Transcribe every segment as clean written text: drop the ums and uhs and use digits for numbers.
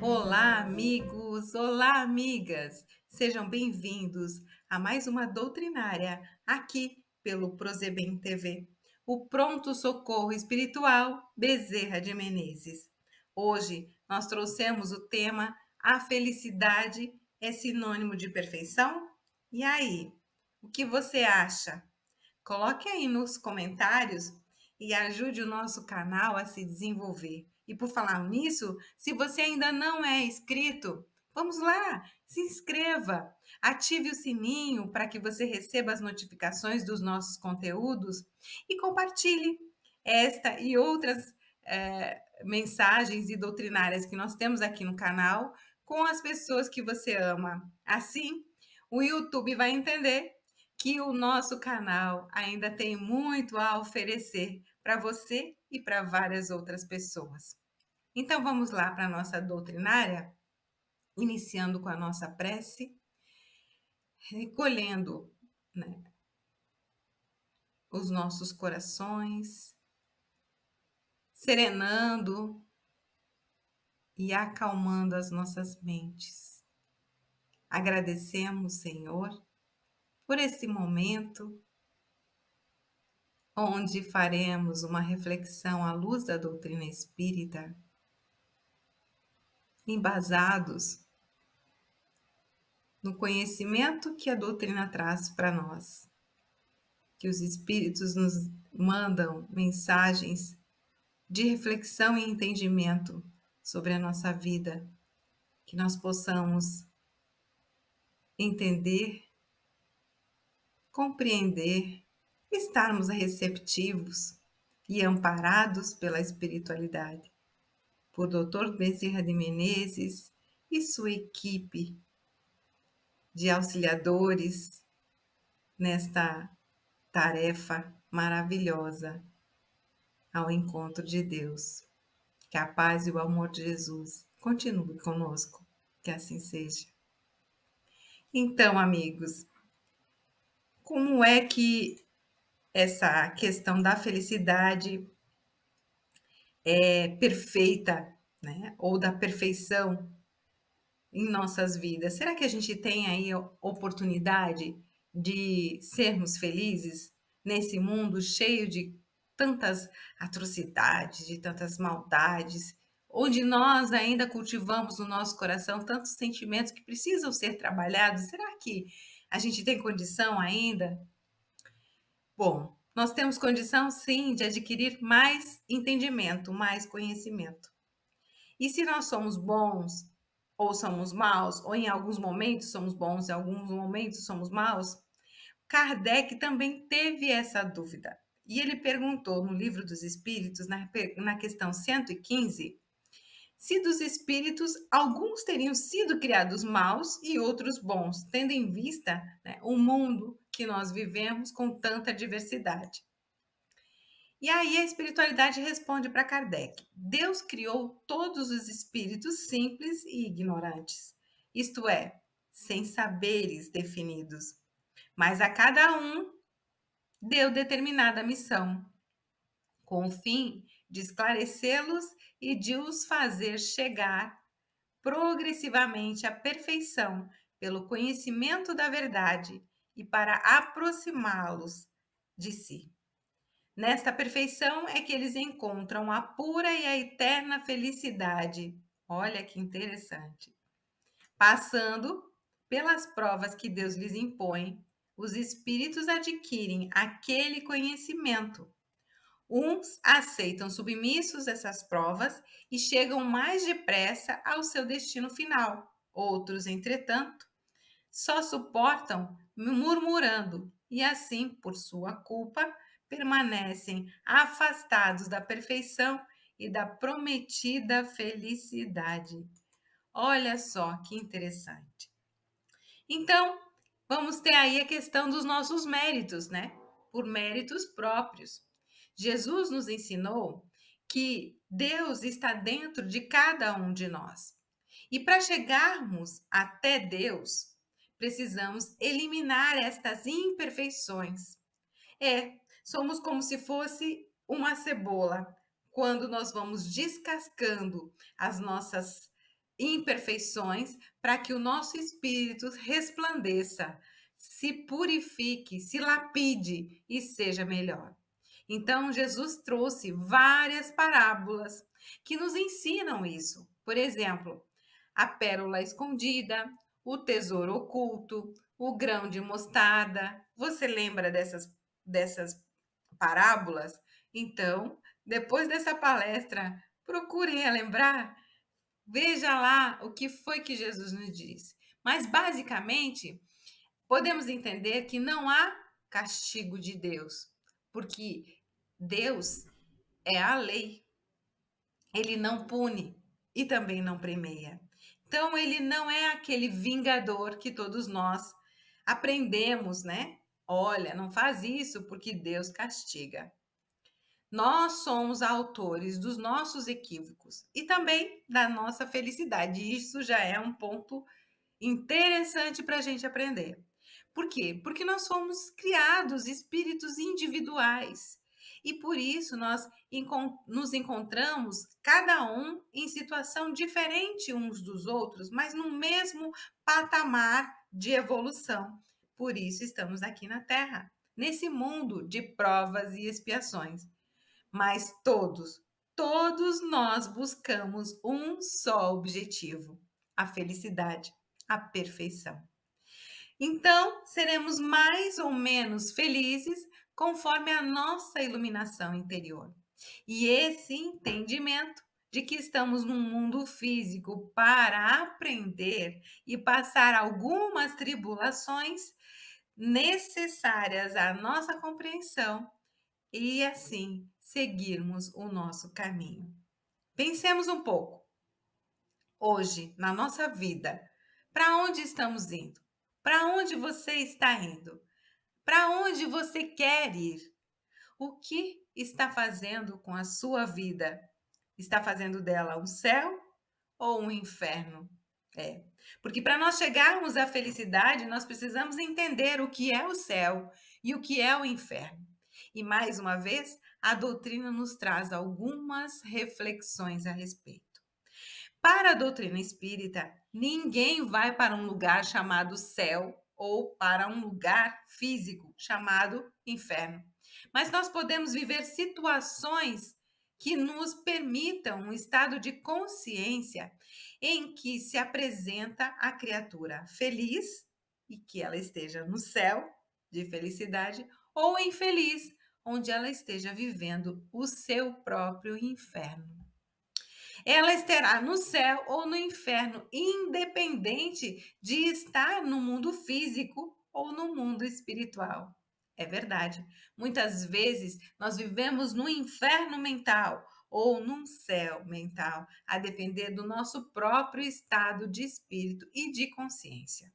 Olá, amigos! Olá, amigas! Sejam bem-vindos a mais uma doutrinária aqui pelo Prozebem TV, o Pronto Socorro Espiritual Bezerra de Menezes. Hoje nós trouxemos o tema A felicidade é sinônimo de perfeição? E aí, o que você acha? Coloque aí nos comentários e ajude o nosso canal a se desenvolver. E por falar nisso, se você ainda não é inscrito, vamos lá, se inscreva, ative o sininho para que você receba as notificações dos nossos conteúdos e compartilhe esta e outras mensagens e doutrinárias que nós temos aqui no canal com as pessoas que você ama. Assim, o YouTube vai entender que o nosso canal ainda tem muito a oferecer para você e para várias outras pessoas. Então vamos lá para a nossa doutrinária, iniciando com a nossa prece, recolhendo, né, os nossos corações, serenando e acalmando as nossas mentes. Agradecemos, Senhor, por esse momento onde faremos uma reflexão à luz da doutrina espírita, embasados no conhecimento que a doutrina traz para nós. Que os espíritos nos mandam mensagens de reflexão e entendimento sobre a nossa vida, que nós possamos entender, compreender, estarmos receptivos e amparados pela espiritualidade, por Dr. Bezerra de Menezes e sua equipe de auxiliadores nesta tarefa maravilhosa ao encontro de Deus. Que a paz e o amor de Jesus continue conosco, que assim seja. Então, amigos, como é que essa questão da felicidade é perfeita, né? Ou da perfeição em nossas vidas? Será que a gente tem aí a oportunidade de sermos felizes nesse mundo cheio de tantas atrocidades, de tantas maldades, onde nós ainda cultivamos no nosso coração tantos sentimentos que precisam ser trabalhados? Será que a gente tem condição ainda? Bom, nós temos condição sim de adquirir mais entendimento, mais conhecimento. E se nós somos bons ou somos maus, ou em alguns momentos somos bons, em alguns momentos somos maus, Kardec também teve essa dúvida. E ele perguntou no Livro dos Espíritos, na questão 115, se dos espíritos alguns teriam sido criados maus e outros bons, tendo em vista, né, o mundo que nós vivemos com tanta diversidade. E aí a espiritualidade responde para Kardec: Deus criou todos os espíritos simples e ignorantes, isto é, sem saberes definidos, mas a cada um deu determinada missão, com o fim de esclarecê-los e de os fazer chegar progressivamente à perfeição pelo conhecimento da verdade e para aproximá-los de si. Nesta perfeição é que eles encontram a pura e a eterna felicidade. Olha que interessante. Passando pelas provas que Deus lhes impõe, os espíritos adquirem aquele conhecimento. Uns aceitam submissos essas provas e chegam mais depressa ao seu destino final. Outros, entretanto, só suportam murmurando e assim, por sua culpa, permanecem afastados da perfeição e da prometida felicidade. Olha só que interessante. Então, vamos ter aí a questão dos nossos méritos, né? Por méritos próprios. Jesus nos ensinou que Deus está dentro de cada um de nós. E para chegarmos até Deus, precisamos eliminar estas imperfeições. Somos como se fosse uma cebola. Quando nós vamos descascando as nossas imperfeições para que o nosso espírito resplandeça, se purifique, se lapide e seja melhor. Então, Jesus trouxe várias parábolas que nos ensinam isso. Por exemplo, a pérola escondida, o tesouro oculto, o grão de mostarda. Você lembra dessas parábolas? Então, depois dessa palestra, procure relembrar, veja lá o que foi que Jesus nos disse. Mas, basicamente, podemos entender que não há castigo de Deus, porque Deus é a lei. Ele não pune e também não premia. Então, ele não é aquele vingador que todos nós aprendemos, né? Olha, não faz isso porque Deus castiga. Nós somos autores dos nossos equívocos e também da nossa felicidade. Isso já é um ponto interessante para a gente aprender. Por quê? Porque nós somos criados espíritos individuais e por isso nós nos encontramos cada um em situação diferente uns dos outros, mas no mesmo patamar de evolução. Por isso estamos aqui na Terra, nesse mundo de provas e expiações. Mas todos nós buscamos um só objetivo: a felicidade, a perfeição. Então, seremos mais ou menos felizes conforme a nossa iluminação interior. E esse entendimento de que estamos num mundo físico para aprender e passar algumas tribulações necessárias à nossa compreensão e assim seguirmos o nosso caminho. Pensemos um pouco. Hoje, na nossa vida, para onde estamos indo? Para onde você está indo? Para onde você quer ir? O que está fazendo com a sua vida? Está fazendo dela um céu ou um inferno? Porque para nós chegarmos à felicidade, nós precisamos entender o que é o céu e o que é o inferno. E mais uma vez, a doutrina nos traz algumas reflexões a respeito. Para a doutrina espírita, ninguém vai para um lugar chamado céu ou para um lugar físico chamado inferno. Mas nós podemos viver situações que nos permitam um estado de consciência em que se apresenta a criatura feliz e que ela esteja no céu de felicidade ou infeliz, onde ela esteja vivendo o seu próprio inferno. Ela estará no céu ou no inferno, independente de estar no mundo físico ou no mundo espiritual. É verdade. Muitas vezes nós vivemos no inferno mental ou num céu mental, a depender do nosso próprio estado de espírito e de consciência.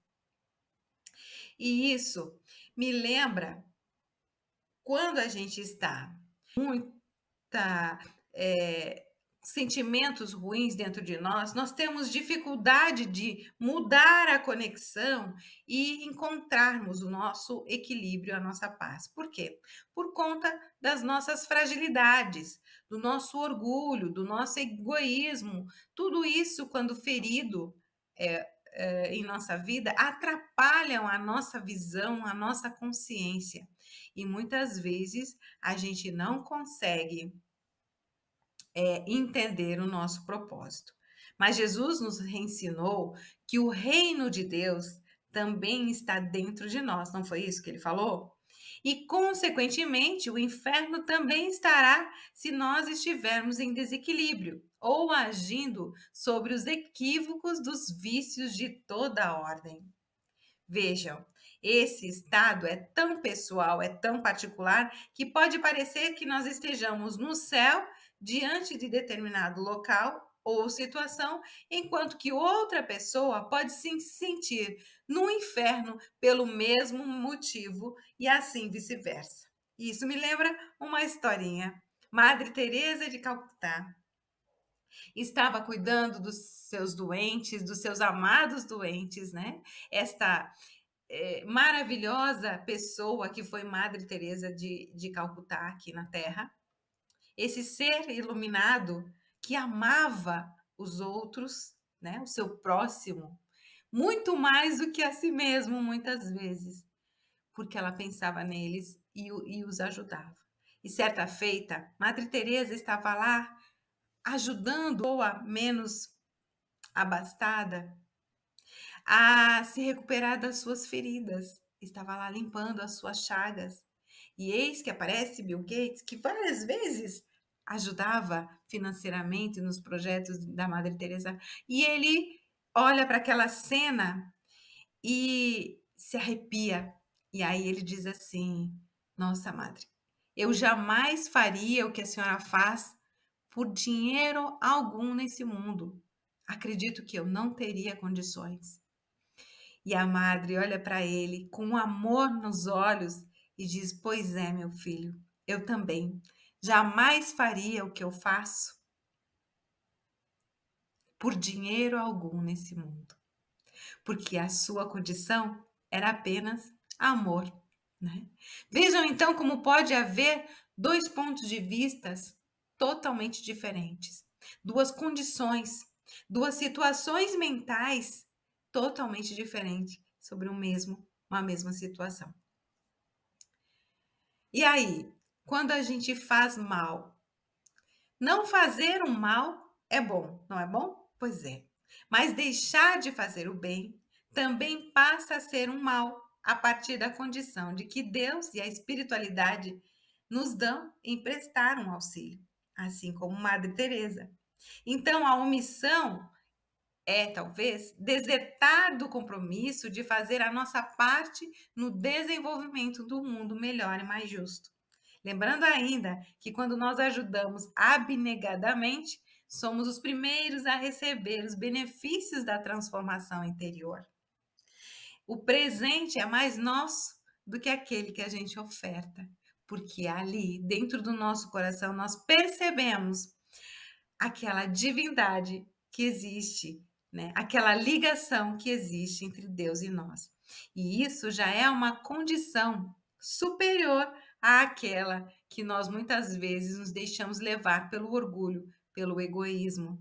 E isso me lembra quando a gente está muita sentimentos ruins dentro de nós temos dificuldade de mudar a conexão e encontrarmos o nosso equilíbrio, a nossa paz. Por quê? Por conta das nossas fragilidades, do nosso orgulho, do nosso egoísmo. Tudo isso, quando ferido em nossa vida, atrapalham a nossa visão, a nossa consciência. E muitas vezes a gente não consegue entender o nosso propósito. Mas Jesus nos ensinou que o reino de Deus também está dentro de nós, não foi isso que ele falou? E, consequentemente, o inferno também estará se nós estivermos em desequilíbrio ou agindo sobre os equívocos dos vícios de toda a ordem. Vejam, esse estado é tão pessoal, é tão particular, que pode parecer que nós estejamos no céu diante de determinado local ou situação, enquanto que outra pessoa pode se sentir no inferno pelo mesmo motivo e assim vice-versa. Isso me lembra uma historinha. Madre Teresa de Calcutá estava cuidando dos seus doentes, dos seus amados doentes, né? Esta maravilhosa pessoa que foi Madre Teresa de Calcutá aqui na Terra, esse ser iluminado que amava os outros, né, o seu próximo, muito mais do que a si mesmo, muitas vezes, porque ela pensava neles e os ajudava. E certa feita, Madre Teresa estava lá ajudando a menos abastada a se recuperar das suas feridas. Estava lá limpando as suas chagas. E eis que aparece Bill Gates, que várias vezes ajudava financeiramente nos projetos da Madre Teresa. E ele olha para aquela cena e se arrepia. E aí ele diz assim: Nossa, Madre, eu jamais faria o que a senhora faz por dinheiro algum nesse mundo. Acredito que eu não teria condições. E a madre olha para ele com amor nos olhos e diz: Pois é, meu filho, eu também. Jamais faria o que eu faço por dinheiro algum nesse mundo, porque a sua condição era apenas amor. Né? Vejam então como pode haver dois pontos de vistas totalmente diferentes, duas condições, duas situações mentais totalmente diferentes sobre uma mesma situação. E aí, quando a gente faz mal, não fazer o mal é bom, não é bom? Pois é. Mas deixar de fazer o bem também passa a ser um mal a partir da condição de que Deus e a espiritualidade nos dão em prestar um auxílio, assim como Madre Teresa. Então, a omissão é, talvez, desertar do compromisso de fazer a nossa parte no desenvolvimento do mundo melhor e mais justo. Lembrando ainda que quando nós ajudamos abnegadamente, somos os primeiros a receber os benefícios da transformação interior. O presente é mais nosso do que aquele que a gente oferta, porque ali, dentro do nosso coração, nós percebemos aquela divindade que existe, né? Aquela ligação que existe entre Deus e nós. E isso já é uma condição superior àquela que nós muitas vezes nos deixamos levar pelo orgulho, pelo egoísmo.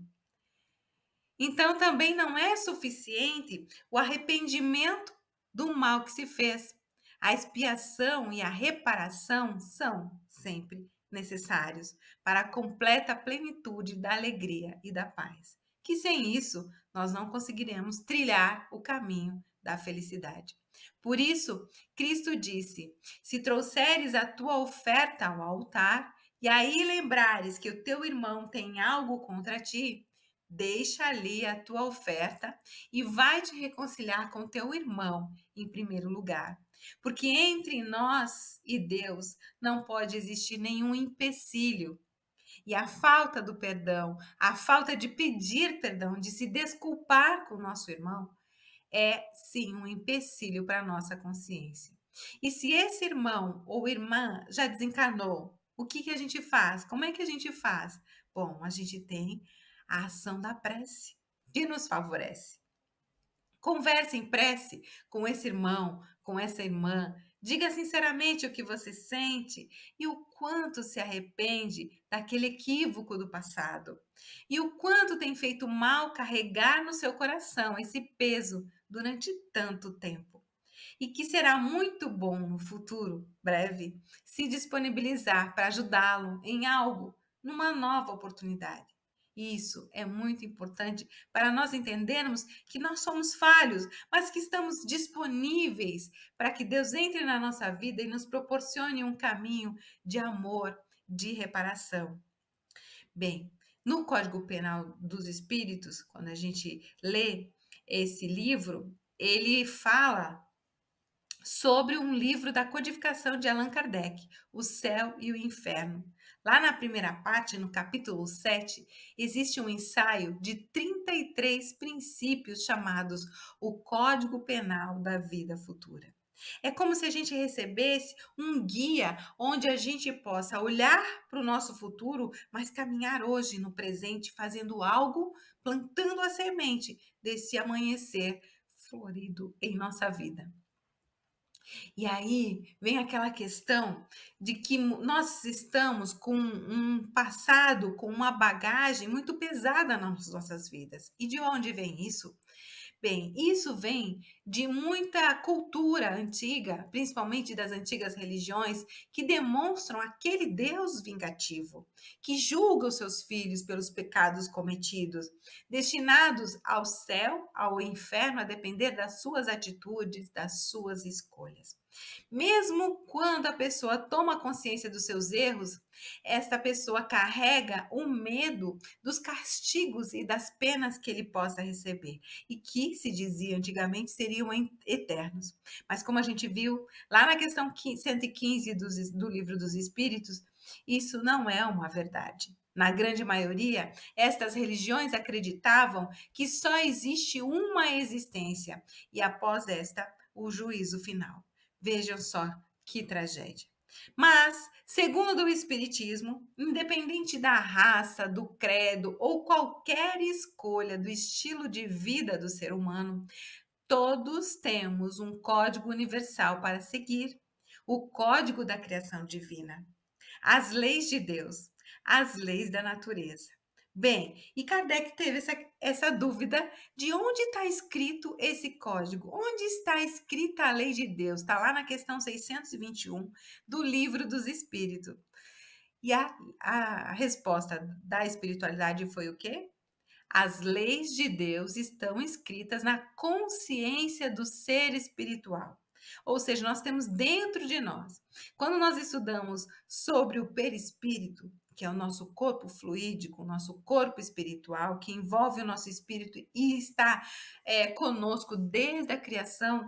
Então também não é suficiente o arrependimento do mal que se fez. A expiação e a reparação são sempre necessários para a completa plenitude da alegria e da paz. Que sem isso nós não conseguiremos trilhar o caminho da felicidade. Por isso, Cristo disse: Se trouxeres a tua oferta ao altar e aí lembrares que o teu irmão tem algo contra ti, deixa ali a tua oferta e vai te reconciliar com teu irmão em primeiro lugar. Porque entre nós e Deus não pode existir nenhum empecilho. E a falta do perdão, a falta de pedir perdão, de se desculpar com o nosso irmão, é sim um empecilho para a nossa consciência. E se esse irmão ou irmã já desencarnou, o que a gente faz? Como é que a gente faz? Bom, a gente tem a ação da prece, que nos favorece. Converse em prece com esse irmão, com essa irmã. Diga sinceramente o que você sente e o quanto se arrepende daquele equívoco do passado. E o quanto tem feito mal carregar no seu coração esse peso durante tanto tempo. E que será muito bom no futuro, breve, se disponibilizar para ajudá-lo em algo, numa nova oportunidade. Isso é muito importante para nós entendermos que nós somos falhos, mas que estamos disponíveis para que Deus entre na nossa vida e nos proporcione um caminho de amor, de reparação. Bem, no Código Penal dos Espíritos, quando a gente lê esse livro, ele fala sobre um livro da codificação de Allan Kardec, O Céu e o Inferno. Lá na primeira parte, no capítulo 7, existe um ensaio de 33 princípios chamados o Código Penal da Vida Futura. É como se a gente recebesse um guia onde a gente possa olhar para o nosso futuro, mas caminhar hoje no presente, fazendo algo, plantando a semente desse amanhecer florido em nossa vida. E aí vem aquela questão de que nós estamos com um passado, com uma bagagem muito pesada nas nossas vidas. E de onde vem isso? Bem, isso vem de muita cultura antiga, principalmente das antigas religiões, que demonstram aquele Deus vingativo, que julga os seus filhos pelos pecados cometidos, destinados ao céu, ao inferno, a depender das suas atitudes, das suas escolhas. Mesmo quando a pessoa toma consciência dos seus erros, esta pessoa carrega o medo dos castigos e das penas que ele possa receber e que, se dizia antigamente, seriam eternos. Mas como a gente viu lá na questão 115 do Livro dos Espíritos, isso não é uma verdade. Na grande maioria, estas religiões acreditavam que só existe uma existência e após esta, o juízo final. Vejam só que tragédia. Mas, segundo o Espiritismo, independente da raça, do credo ou qualquer escolha do estilo de vida do ser humano, todos temos um código universal para seguir, o código da criação divina, as leis de Deus, as leis da natureza. Bem, e Kardec teve essa dúvida de onde está escrito esse código, onde está escrita a lei de Deus. Está lá na questão 621 do Livro dos Espíritos. E a resposta da espiritualidade foi o quê? As leis de Deus estão escritas na consciência do ser espiritual. Ou seja, nós temos dentro de nós. Quando nós estudamos sobre o perispírito, que é o nosso corpo fluídico, o nosso corpo espiritual, que envolve o nosso espírito e está conosco desde a criação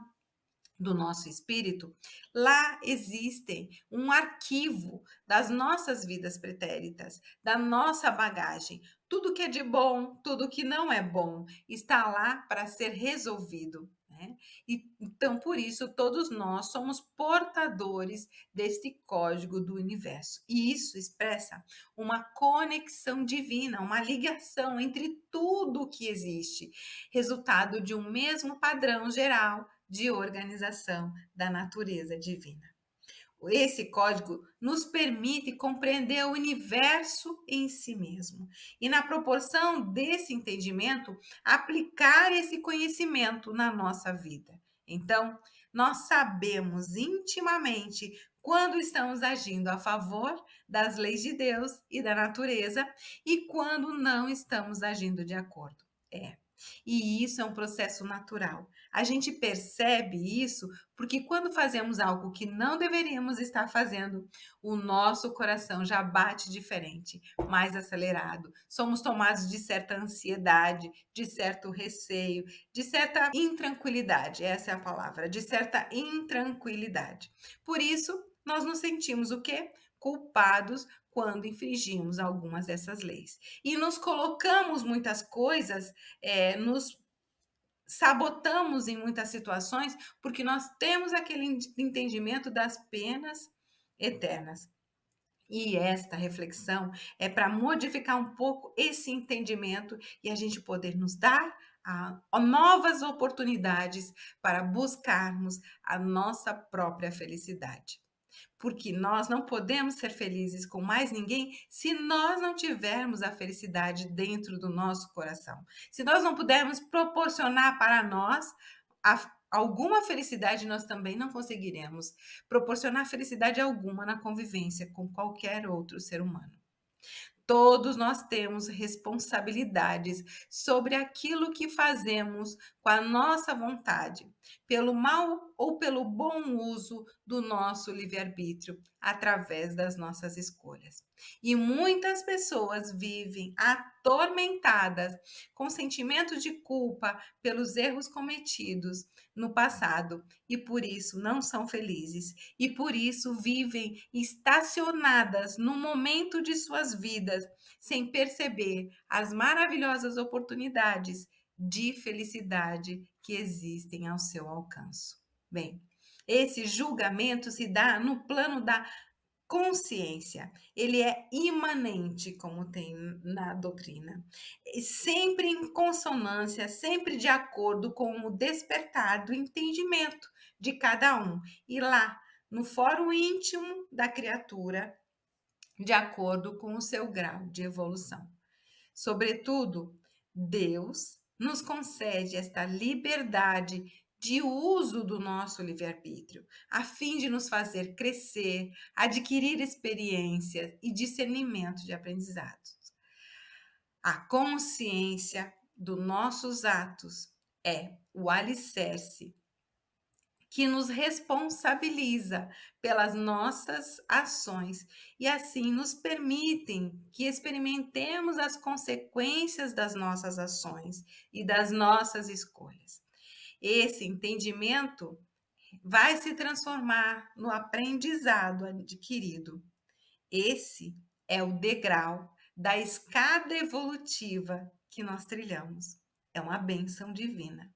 do nosso espírito, lá existe um arquivo das nossas vidas pretéritas, da nossa bagagem. Tudo que é de bom, tudo que não é bom, está lá para ser resolvido. Né? E, então, por isso, todos nós somos portadores deste código do universo. E isso expressa uma conexão divina, uma ligação entre tudo que existe, resultado de um mesmo padrão geral de organização da natureza divina. Esse código nos permite compreender o universo em si mesmo e, na proporção desse entendimento, aplicar esse conhecimento na nossa vida. Então, nós sabemos intimamente quando estamos agindo a favor das leis de Deus e da natureza e quando não estamos agindo de acordo. E isso é um processo natural. A gente percebe isso porque quando fazemos algo que não deveríamos estar fazendo, o nosso coração já bate diferente, mais acelerado. Somos tomados de certa ansiedade, de certo receio, de certa intranquilidade, essa é a palavra, de certa intranquilidade. Por isso, nós nos sentimos o quê? Culpados quando infringimos algumas dessas leis. E nos colocamos muitas coisas, nos sabotamos em muitas situações porque nós temos aquele entendimento das penas eternas. E esta reflexão é para modificar um pouco esse entendimento e a gente poder nos dar novas oportunidades para buscarmos a nossa própria felicidade. Porque nós não podemos ser felizes com mais ninguém se nós não tivermos a felicidade dentro do nosso coração. Se nós não pudermos proporcionar para nós alguma felicidade, nós também não conseguiremos proporcionar felicidade alguma na convivência com qualquer outro ser humano. Todos nós temos responsabilidades sobre aquilo que fazemos com a nossa vontade, pelo mal ou pelo bom uso do nosso livre-arbítrio, através das nossas escolhas. E muitas pessoas vivem atormentadas com sentimento de culpa pelos erros cometidos no passado e por isso não são felizes e por isso vivem estacionadas no momento de suas vidas sem perceber as maravilhosas oportunidades de felicidade que existem ao seu alcance. Bem, esse julgamento se dá no plano da consciência, ele é imanente, como tem na doutrina, sempre em consonância, sempre de acordo com o despertar do entendimento de cada um, e lá, no fórum íntimo da criatura, de acordo com o seu grau de evolução. Sobretudo, Deus nos concede esta liberdade de uso do nosso livre-arbítrio, a fim de nos fazer crescer, adquirir experiência e discernimento de aprendizados. A consciência dos nossos atos é o alicerce que nos responsabiliza pelas nossas ações e assim nos permitem que experimentemos as consequências das nossas ações e das nossas escolhas. Esse entendimento vai se transformar no aprendizado adquirido. Esse é o degrau da escada evolutiva que nós trilhamos. É uma bênção divina.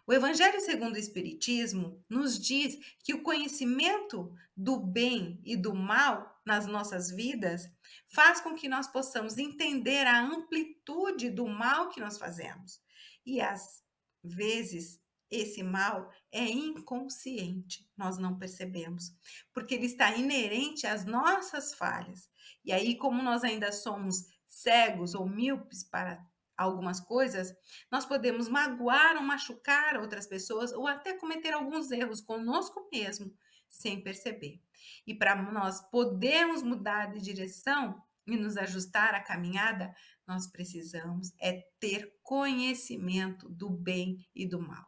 O Evangelho segundo o Espiritismo nos diz que o conhecimento do bem e do mal nas nossas vidas faz com que nós possamos entender a amplitude do mal que nós fazemos. E às vezes esse mal é inconsciente, nós não percebemos, porque ele está inerente às nossas falhas. E aí, como nós ainda somos cegos ou míopes para algumas coisas, nós podemos magoar ou machucar outras pessoas ou até cometer alguns erros conosco mesmo, sem perceber. E para nós podermos mudar de direção e nos ajustar à caminhada, nós precisamos ter conhecimento do bem e do mal.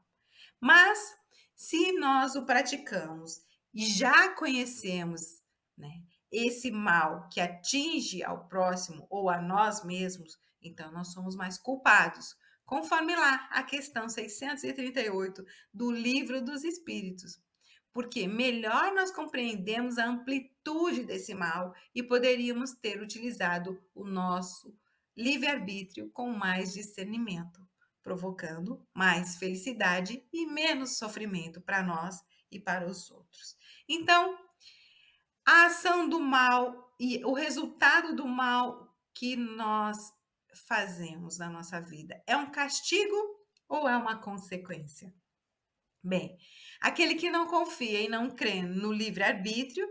Mas se nós o praticamos e já conhecemos, né, esse mal que atinge ao próximo ou a nós mesmos, então nós somos mais culpados, conforme lá a questão 638 do Livro dos Espíritos. Porque melhor nós compreendemos a amplitude desse mal e poderíamos ter utilizado o nosso livre-arbítrio com mais discernimento, provocando mais felicidade e menos sofrimento para nós e para os outros. Então, a ação do mal e o resultado do mal que nós fazemos na nossa vida é um castigo ou é uma consequência? Bem, aquele que não confia e não crê no livre-arbítrio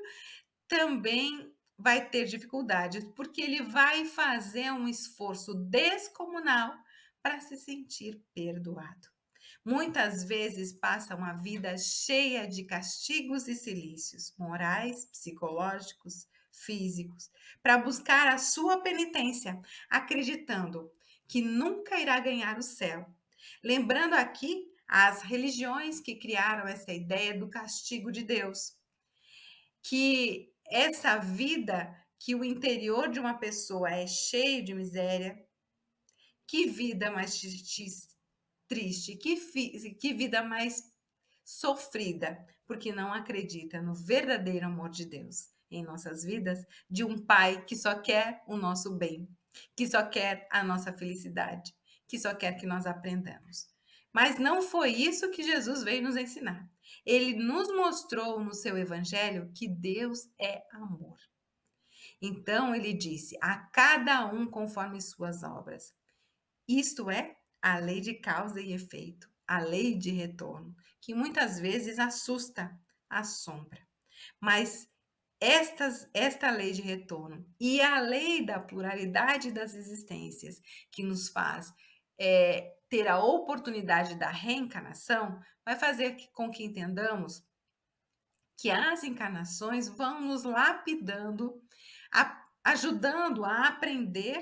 também vai ter dificuldades, porque ele vai fazer um esforço descomunal para se sentir perdoado. Muitas vezes passa uma vida cheia de castigos e silícios, morais, psicológicos, físicos, para buscar a sua penitência, acreditando que nunca irá ganhar o céu. Lembrando aqui as religiões que criaram essa ideia do castigo de Deus, que essa vida, que o interior de uma pessoa é cheio de miséria, que vida mais triste, que vida mais sofrida, porque não acredita no verdadeiro amor de Deus em nossas vidas, de um pai que só quer o nosso bem, que só quer a nossa felicidade, que só quer que nós aprendamos. Mas não foi isso que Jesus veio nos ensinar. Ele nos mostrou no seu evangelho que Deus é amor. Então ele disse: a cada um conforme suas obras. Isto é a lei de causa e efeito, a lei de retorno, que muitas vezes assusta, assombra. Mas esta lei de retorno e a lei da pluralidade das existências, que nos faz ter a oportunidade da reencarnação, vai fazer com que entendamos que as encarnações vão nos lapidando, ajudando a aprender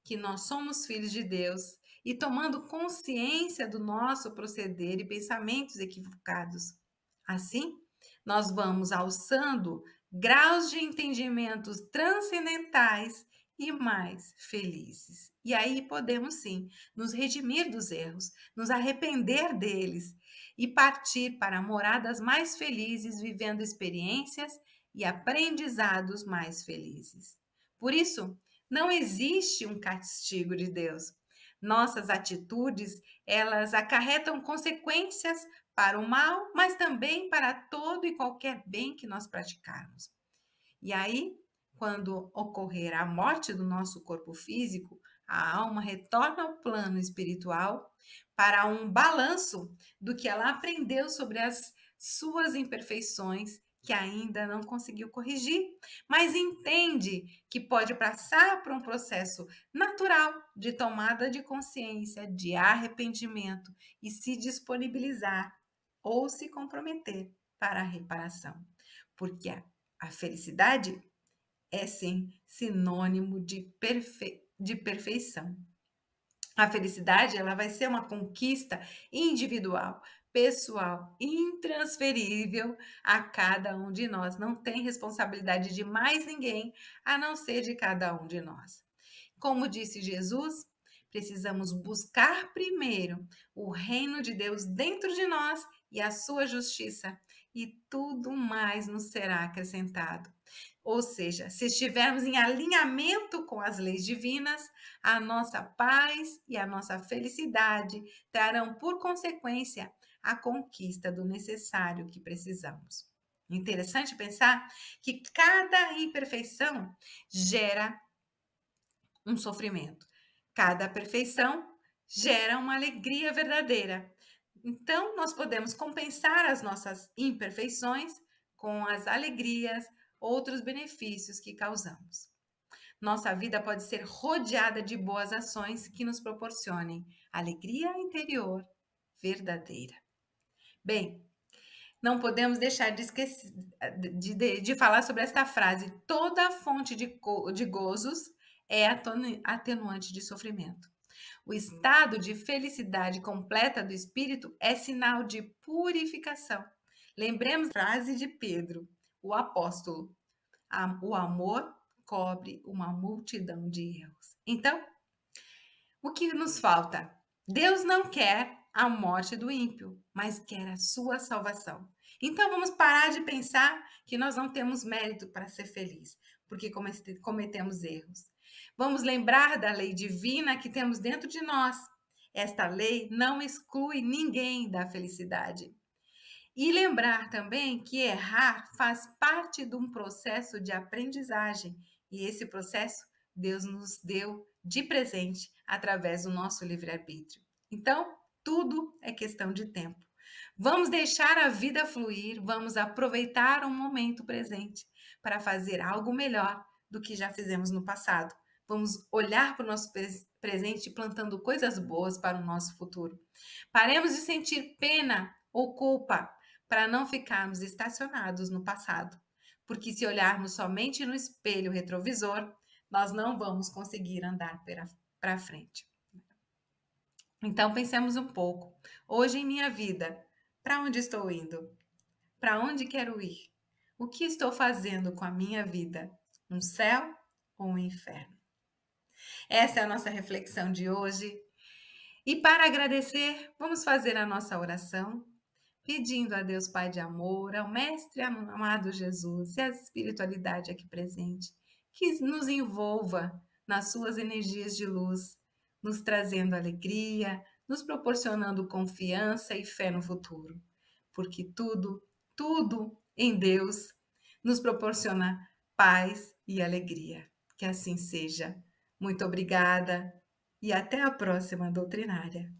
que nós somos filhos de Deus e tomando consciência do nosso proceder e pensamentos equivocados. Assim, nós vamos alçando graus de entendimentos transcendentais e mais felizes. E aí podemos sim nos redimir dos erros, nos arrepender deles e partir para moradas mais felizes, vivendo experiências e aprendizados mais felizes. Por isso, não existe um castigo de Deus. Nossas atitudes, elas acarretam consequências para o mal, mas também para todo e qualquer bem que nós praticarmos. E aí, quando ocorrer a morte do nosso corpo físico, a alma retorna ao plano espiritual para um balanço do que ela aprendeu sobre as suas imperfeições que ainda não conseguiu corrigir, mas entende que pode passar por um processo natural de tomada de consciência, de arrependimento e se disponibilizar ou se comprometer para a reparação. Porque a felicidade é sim sinônimo de perfeição. A felicidade, ela vai ser uma conquista individual, pessoal, intransferível a cada um de nós. Não tem responsabilidade de mais ninguém a não ser de cada um de nós. Como disse Jesus, precisamos buscar primeiro o reino de Deus dentro de nós e a sua justiça, e tudo mais nos será acrescentado. Ou seja, se estivermos em alinhamento com as leis divinas, a nossa paz e a nossa felicidade trarão por consequência a conquista do necessário que precisamos. Interessante pensar que cada imperfeição gera um sofrimento. Cada perfeição gera uma alegria verdadeira. Então, nós podemos compensar as nossas imperfeições com as alegrias, outros benefícios que causamos. Nossa vida pode ser rodeada de boas ações que nos proporcionem alegria interior verdadeira. Bem, não podemos deixar de esquecer de falar sobre esta frase: toda fonte de gozos é atenuante de sofrimento. O estado de felicidade completa do espírito é sinal de purificação. Lembremos a frase de Pedro, o apóstolo: o amor cobre uma multidão de erros. Então, o que nos falta? Deus não quer a morte do ímpio, mas quer a sua salvação. Então vamos parar de pensar que nós não temos mérito para ser feliz, porque cometemos erros. Vamos lembrar da lei divina que temos dentro de nós. Esta lei não exclui ninguém da felicidade. E lembrar também que errar faz parte de um processo de aprendizagem, e esse processo Deus nos deu de presente através do nosso livre-arbítrio. Então, tudo é questão de tempo. Vamos deixar a vida fluir, vamos aproveitar o momento presente para fazer algo melhor do que já fizemos no passado. Vamos olhar para o nosso presente plantando coisas boas para o nosso futuro. Paremos de sentir pena ou culpa para não ficarmos estacionados no passado. Porque se olharmos somente no espelho retrovisor, nós não vamos conseguir andar para frente. Então pensemos um pouco. Hoje em minha vida, para onde estou indo? Para onde quero ir? O que estou fazendo com a minha vida? Um céu ou um inferno? Essa é a nossa reflexão de hoje. E para agradecer, vamos fazer a nossa oração, pedindo a Deus Pai de amor, ao Mestre amado Jesus e à espiritualidade aqui presente, que nos envolva nas suas energias de luz, nos trazendo alegria, nos proporcionando confiança e fé no futuro. Porque tudo em Deus nos proporciona paz e alegria. Que assim seja. Muito obrigada e até a próxima doutrinária.